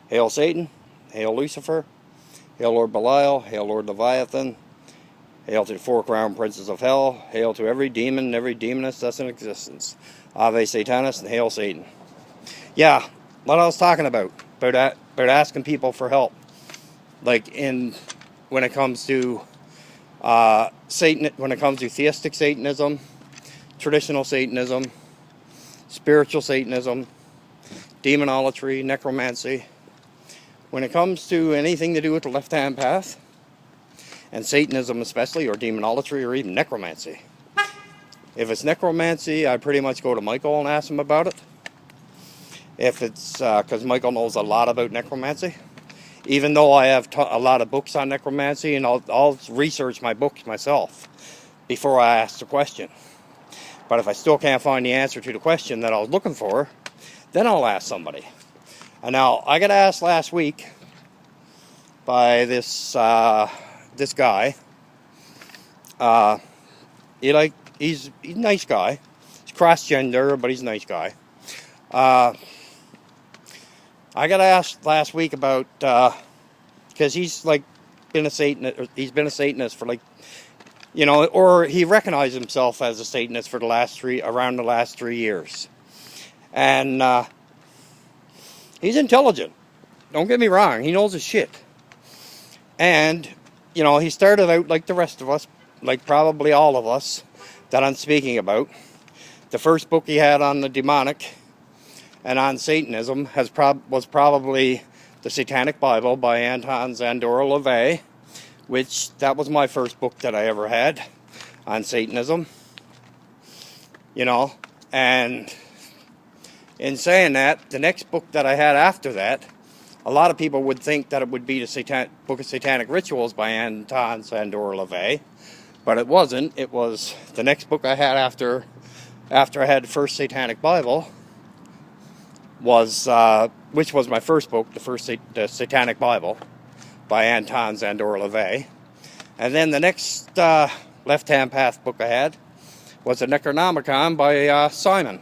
Hail Satan, hail Lucifer, hail Lord Belial, hail Lord Leviathan, hail to the four crown princes of hell, hail to every demon and every demoness that's in existence. Ave Satanis and hail Satan. Yeah, what I was talking about asking people for help. Like when it comes to Satan, when it comes to theistic Satanism, traditional Satanism, spiritual Satanism, demonolatry, necromancy. When it comes to anything to do with the left-hand path, and Satanism especially, or demonolatry, or even necromancy. If it's necromancy, I pretty much go to Michael and ask him about it. If it's, because Michael knows a lot about necromancy. Even though I have a lot of books on necromancy, and I'll research my books myself before I ask the question. But if I still can't find the answer to the question that I was looking for, then I'll ask somebody. And now, I got asked last week by this guy. He's a nice guy. He's cross-gender, but he's a nice guy. I got asked last week about, because he's been a Satanist. He's been a Satanist for or he recognized himself as a Satanist for around the last 3 years. And he's intelligent. Don't get me wrong. He knows his shit. And, he started out like the rest of us, like probably all of us that I'm speaking about. The first book he had on the demonic and on Satanism was probably the Satanic Bible by Anton Zandora LaVey, which that was my first book that I ever had on Satanism. And in saying that, the next book that I had after that, a lot of people would think that it would be the Book of Satanic Rituals by Anton Zandora LaVey, but it wasn't. It was the next book I had after I had the first Satanic Bible, which was my first book, the Satanic Bible by Anton Zandora LaVey. And then the next left-hand path book I had was the Necronomicon by Simon.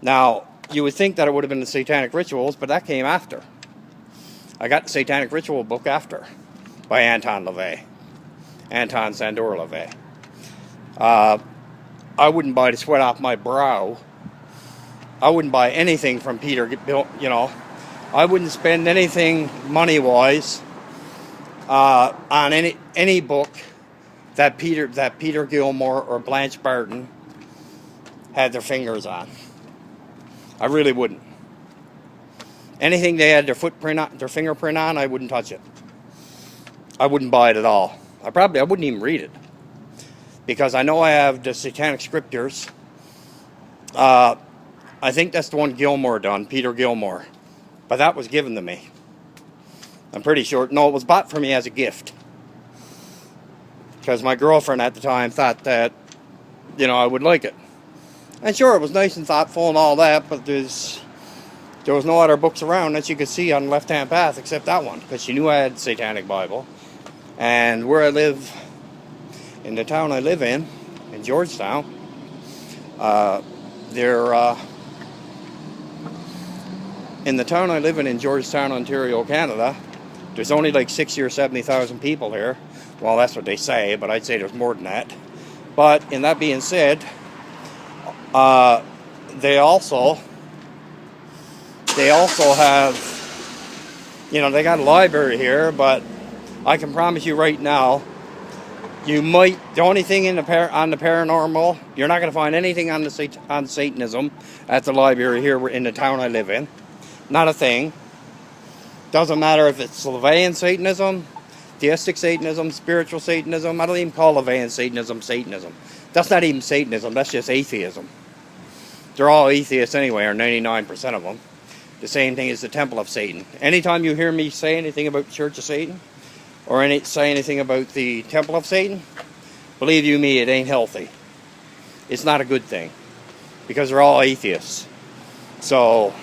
Now, you would think that it would have been the Satanic Rituals, but that came after. I got the Satanic Ritual book after, by Anton LaVey. Anton Zandora LaVey. I wouldn't buy the sweat off my brow. I wouldn't buy anything from Peter, I wouldn't spend anything money-wise on any book that Peter Gilmore or Blanche Barton had their fingers on. I really wouldn't. Anything they had their fingerprint on, I wouldn't touch it. I wouldn't buy it at all. I wouldn't even read it. Because I know I have the Satanic Scriptures. I think that's the one Gilmore done, Peter Gilmore. But that was given to me. I'm pretty sure. No, it was bought for me as a gift. Because my girlfriend at the time thought that, I would like it. And sure, it was nice and thoughtful and all that, but there was no other books around that you could see on the left-hand path except that one, because she knew I had Satanic Bible. And where I live, in the town I live in Georgetown, in the town I live in Georgetown, Ontario, Canada, there's only 60 or 70,000 people here. Well, that's what they say, but I'd say there's more than that. But in that being said, they also have, they got a library here, but I can promise you right now, the only thing on the paranormal, you're not going to find anything on Satanism at the library here in the town I live in. Not a thing. Doesn't matter if it's LaVeyan Satanism, Theistic Satanism, spiritual Satanism. I don't even call LaVeyan Satanism Satanism. That's not even Satanism, that's just atheism. They're all atheists anyway, or 99% of them. The same thing as the Temple of Satan. Anytime you hear me say anything about the Church of Satan, or say anything about the Temple of Satan, believe you me, it ain't healthy. It's not a good thing. Because they're all atheists. So,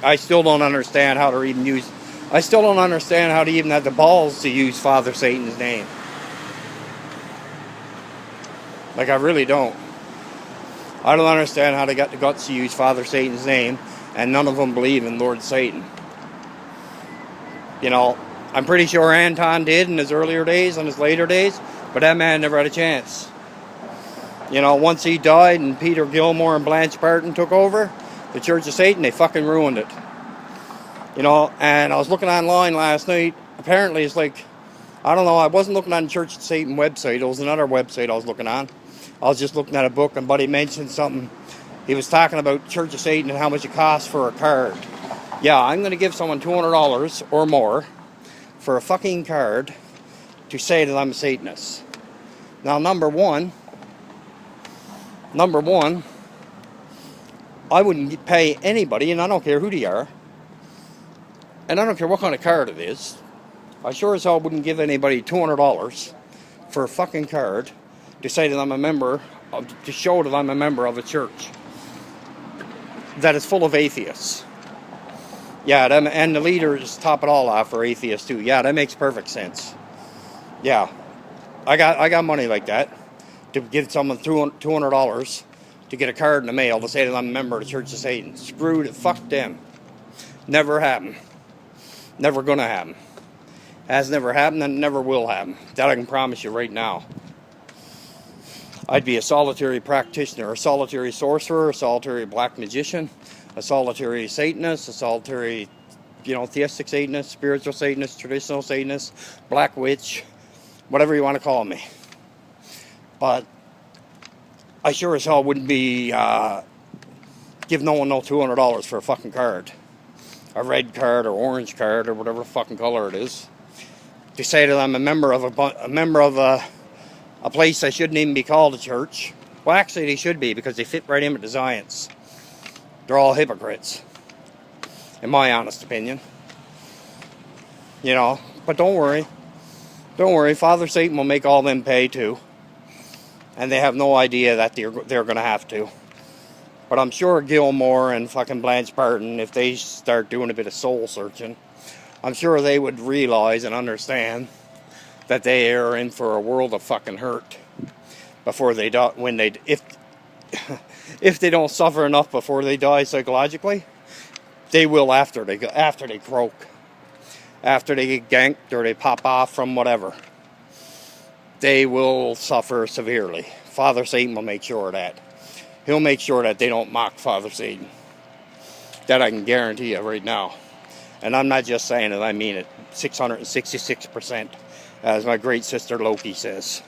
I still don't understand how to even have the balls to use Father Satan's name. I really don't. I don't understand how they got the guts to use Father Satan's name, and none of them believe in Lord Satan. You know, I'm pretty sure Anton did in his earlier days, in his later days, but that man never had a chance. You know, once he died and Peter Gilmore and Blanche Barton took over the Church of Satan, they fucking ruined it. You know, and I was looking online last night. Apparently it's like, I don't know, I wasn't looking on the Church of Satan website. It was another website I was looking on. I was just looking at a book, and Buddy mentioned something. He was talking about Church of Satan and how much it costs for a card. Yeah, I'm going to give someone $200 or more for a fucking card to say that I'm a Satanist. Now, number one, I wouldn't pay anybody, and I don't care who they are, and I don't care what kind of card it is. I sure as hell wouldn't give anybody $200 for a fucking card to say that I'm a member, to show that I'm a member of a church that is full of atheists. Yeah, and the leaders top it all off are atheists too. Yeah, that makes perfect sense. Yeah, I got money like that to give someone $200 to get a card in the mail to say that I'm a member of the Church of Satan. Screwed it. Fuck them. Never happened. Never gonna happen. Has never happened and never will happen. That I can promise you right now. I'd be a solitary practitioner, a solitary sorcerer, a solitary black magician, a solitary Satanist, a solitary, theistic Satanist, spiritual Satanist, traditional Satanist, black witch, whatever you want to call me. But I sure as hell wouldn't be give no one no $200 for a fucking card, a red card or orange card or whatever fucking color it is, to say that I'm a member of a place that shouldn't even be called a church. Well, actually, they should be, because they fit right in with the Zions. They're all hypocrites, in my honest opinion. But don't worry, Father Satan will make all them pay too. And they have no idea that they're going to have to. But I'm sure Gilmore and fucking Blanche Barton, if they start doing a bit of soul searching, I'm sure they would realize and understand that they are in for a world of fucking hurt before they die. If they don't suffer enough before they die psychologically, they will after they croak, after they get ganked or they pop off from whatever. They will suffer severely. Father Satan will make sure of that. He'll make sure that they don't mock Father Satan. That I can guarantee you right now. And I'm not just saying it, I mean it. 666%, as my great sister Loki says.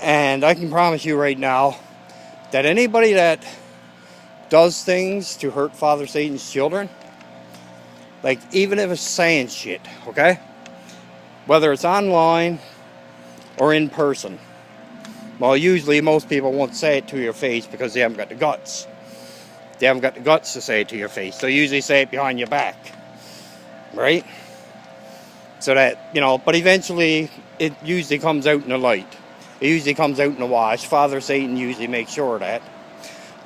And I can promise you right now that anybody that does things to hurt Father Satan's children, like even if it's saying shit, okay? Whether it's online or in person. Well, usually most people won't say it to your face because they haven't got the guts. They haven't got the guts to say it to your face. They'll usually say it behind your back. Right? So that, but eventually it usually comes out in the light. It usually comes out in the wash. Father Satan usually makes sure of that.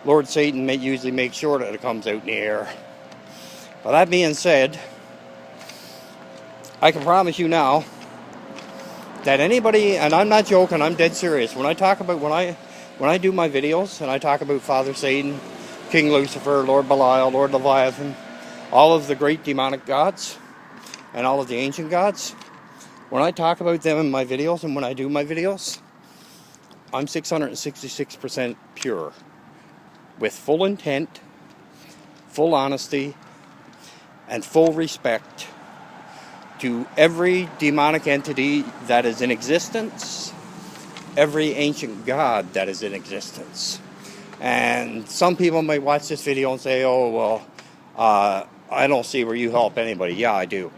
Lord Satan usually makes sure that it comes out in the air. But that being said, I can promise you now that anybody, and I'm not joking, I'm dead serious, when I do my videos and I talk about Father Satan, King Lucifer, Lord Belial, Lord Leviathan, all of the great demonic gods and all of the ancient gods, when I talk about them in my videos and when I do my videos, I'm 666% pure, with full intent, full honesty, and full respect to every demonic entity that is in existence, every ancient god that is in existence. And some people might watch this video and say, oh, well, I don't see where you help anybody. Yeah, I do.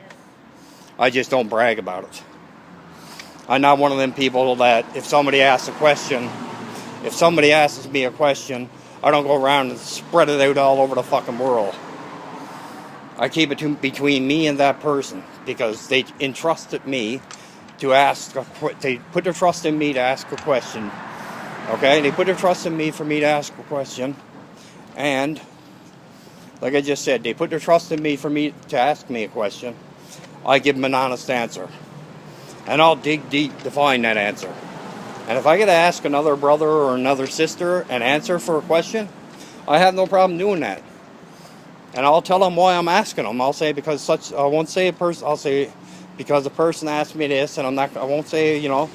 I just don't brag about it. I'm not one of them people that if somebody asks me a question, I don't go around and spread it out all over the fucking world. I keep it between me and that person because they entrusted me to ask. They put their trust in me to ask a question. Okay, they put their trust in me for me to ask a question, and like I just said, they put their trust in me for me to ask me a question. I give them an honest answer, and I'll dig deep to find that answer. And if I get to ask another brother or another sister an answer for a question, I have no problem doing that. And I'll tell them why I'm asking them. I'll say because such, I won't say a person, I'll say because a person asked me this, and I won't say, you know,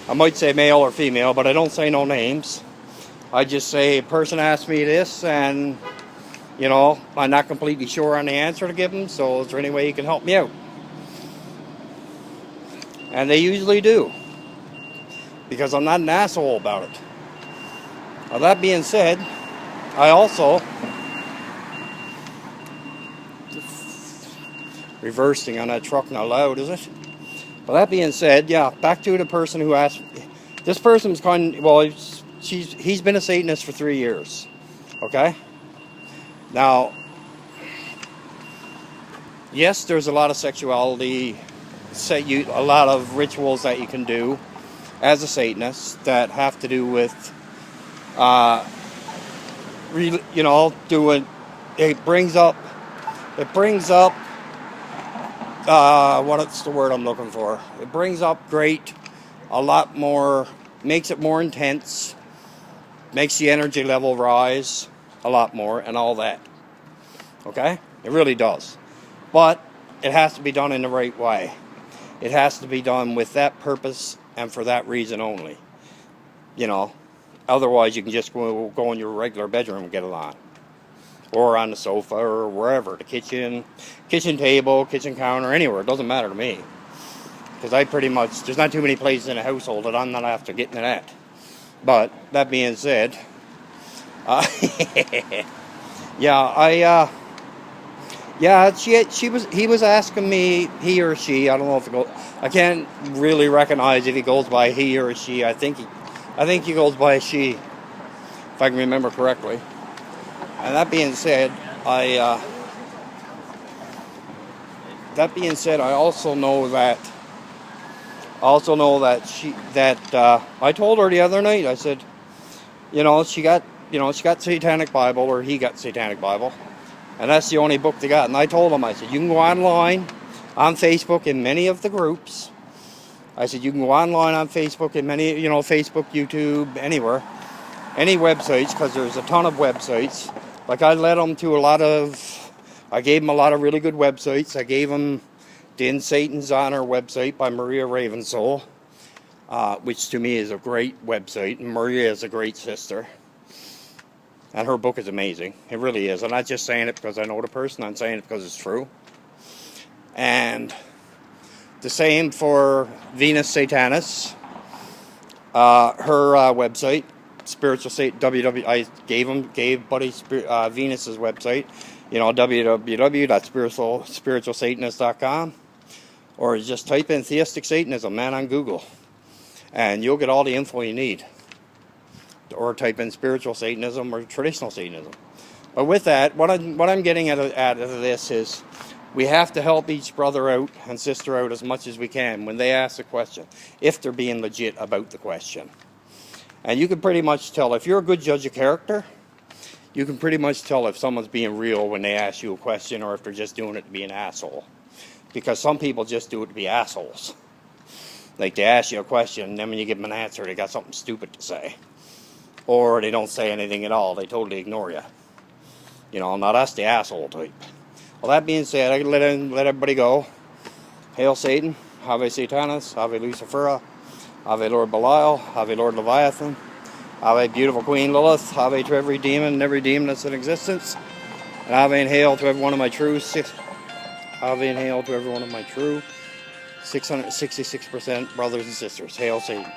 I might say male or female, but I don't say no names. I just say a person asked me this, and, you know, I'm not completely sure on the answer to give them, so is there any way you can help me out? And they usually do, because I'm not an asshole about it. Now, that being said, I also, reversing on that truck, not loud, is it? Well, that being said, yeah, back to the person who asked. This person's well, he's been a Satanist for 3 years. Okay? Now, yes, there's a lot of sexuality, a lot of rituals that you can do as a Satanist that have to do with, you know, it brings up, what's the word I'm looking for? It brings up a lot more, makes it more intense, makes the energy level rise a lot more and all that. Okay? It really does. But it has to be done in the right way. It has to be done with that purpose and for that reason only. You know, otherwise you can just go in your regular bedroom and get it on. Or on the sofa or wherever, the kitchen table, kitchen counter, anywhere. It doesn't matter to me. Because I pretty much, there's not too many places in a household that I'm not after getting it at. But, that being said, yeah, he was asking me, he or she, I don't know if it goes, I can't really recognize if he goes by he or she. I think he goes by she, if I can remember correctly. And that being said, I also know that I told her the other night, I said, you know, she got Satanic Bible, or he got Satanic Bible, and that's the only book they got. And I told him, I said, you can go online on Facebook in many of the groups. I said, you can go online on Facebook in many, you know, Facebook, YouTube, anywhere, any websites, because there's a ton of websites. Like, I gave him a lot of really good websites. I gave him the In Satan's Honor website by Maria Ravensoul, which to me is a great website. And Maria is a great sister. And her book is amazing. It really is. I'm not just saying it because I know the person. I'm saying it because it's true. And the same for Venus Satanis. Her website. Spiritual Satan, I gave Buddy Venus's website, you know, www.spiritualsatanist.com, or just type in Thestic Satanism, man, on Google, and you'll get all the info you need. Or type in spiritual Satanism or traditional Satanism. But with that, what I'm getting out of this is, we have to help each brother out and sister out as much as we can when they ask a question, if they're being legit about the question. And you can pretty much tell, if you're a good judge of character, you can pretty much tell if someone's being real when they ask you a question, or if they're just doing it to be an asshole. Because some people just do it to be assholes. Like, they ask you a question, and then when you give them an answer, they got something stupid to say. Or they don't say anything at all. They totally ignore you. You know, now that's the asshole type. Well, that being said, I can let everybody go. Hail Satan, Ave Satanas, Ave Lucifera, Ave Lord Belial, Ave Lord Leviathan, Ave beautiful Queen Lilith, Ave to every demon and every demon that's in existence, and Ave and hail to every one of my true 666% brothers and sisters. Hail Satan.